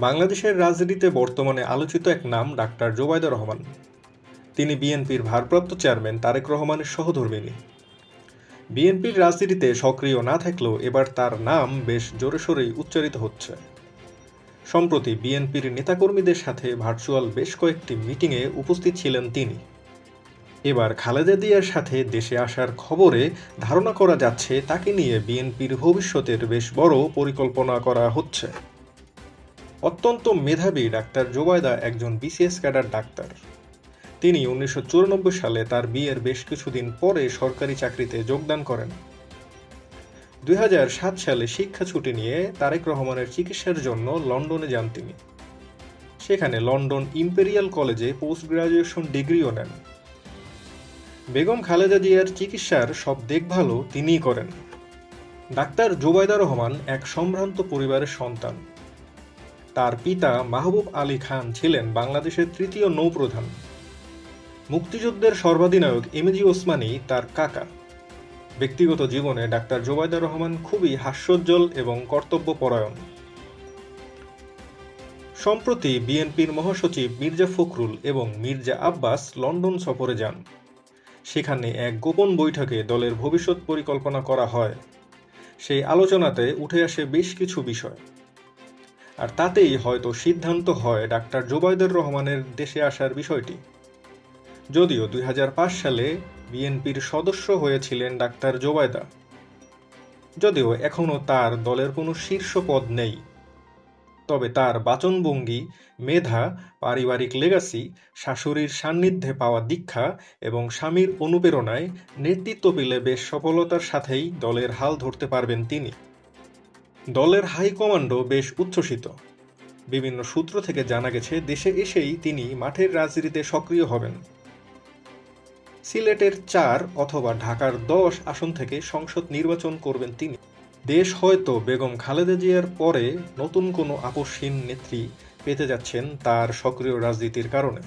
বাংলাদেশের রাজনীতিতে বর্তমানে আলোচিত এক নাম ডাক্তার জোবায়দা রহমান। তিনি বিএনপির ভারপ্রাপ্ত চেয়ারম্যান তারেক রহমানের সহধর্মিণী। বিএনপির রাজনীতিতে সক্রিয় না থাকলেও এবার তার নাম বেশ জোরেশোরেই উচ্চারিত হচ্ছে। সম্প্রতি বিএনপির নেতাকর্মীদের সাথে ভার্চুয়াল বেশ কয়েকটি মিটিংয়ে উপস্থিত ছিলেন তিনি। এবার খালেদা জিয়ার সাথে দেশে আসার খবরে ধারণা করা যাচ্ছে তাকে নিয়ে বিএনপির ভবিষ্যতের বেশ বড় পরিকল্পনা করা হচ্ছে। অত্যন্ত মেধাবী ডাক্তার জোবায়দা একজন বিসিএস ক্যাডার ডাক্তার। তিনি ১৯৯৪ সালে তার বিয়ের বেশ কিছুদিন পরে সরকারি চাকরিতে যোগদান করেন। ২০০৭ সালে শিক্ষা ছুটি নিয়ে তারেক রহমানের চিকিৎসার জন্য লন্ডনে যান তিনি। সেখানে লন্ডন ইম্পেরিয়াল কলেজে পোস্ট গ্রাজুয়েশন ডিগ্রিও নেন। বেগম খালেদা জিয়ার চিকিৎসার সব দেখভালও তিনিই করেন। ডাক্তার জোবায়দা রহমান এক সম্ভ্রান্ত পরিবারের সন্তান। তার পিতা মাহবুব আলী খান ছিলেন বাংলাদেশের তৃতীয় নৌপ্রধান। মুক্তিযুদ্ধের সর্বাধিনায়ক এমএজি ওসমানী তার কাকা। ব্যক্তিগত জীবনে ডাক্তার জোবায়দা রহমান খুবই হাস্যোজ্জ্বল এবং কর্তব্যপরায়ণ। সম্প্রতি বিএনপির মহাসচিব মির্জা ফখরুল এবং মির্জা আব্বাস লন্ডন সফরে যান। সেখানে এক গোপন বৈঠকে দলের ভবিষ্যৎ পরিকল্পনা করা হয়। সেই আলোচনাতে উঠে আসে বেশ কিছু বিষয়। আর তাতেই হয়তো সিদ্ধান্ত হয় ডাক্তার জোবায়দা রহমানের দেশে আসার বিষয়টি। যদিও ২০০৫ সালে বিএনপির সদস্য হয়েছিলেন ডাক্তার জোবায়দা। যদিও এখনও তার দলের কোনো শীর্ষ পদ নেই, তবে তার বাচনভঙ্গি, মেধা, পারিবারিক লেগাসি, শাশুড়ির সান্নিধ্যে পাওয়া দীক্ষা এবং স্বামীর অনুপ্রেরণায় নেতৃত্ব পেলে বেশ সফলতার সাথেই দলের হাল ধরতে পারবেন তিনি। দলের হাইকমান্ডও বেশ উচ্ছ্বসিত। বিভিন্ন সূত্র থেকে জানা গেছে দেশে এসেই তিনি মাঠের রাজনীতিতে সক্রিয় হবেন। সিলেটের ৪ অথবা ঢাকার ১০ আসন থেকে সংসদ নির্বাচন করবেন তিনি। দেশ হয়তো বেগম খালেদা জিয়ার পরে নতুন কোনো আপসহীন নেত্রী পেতে যাচ্ছেন তার সক্রিয় রাজনীতির কারণে।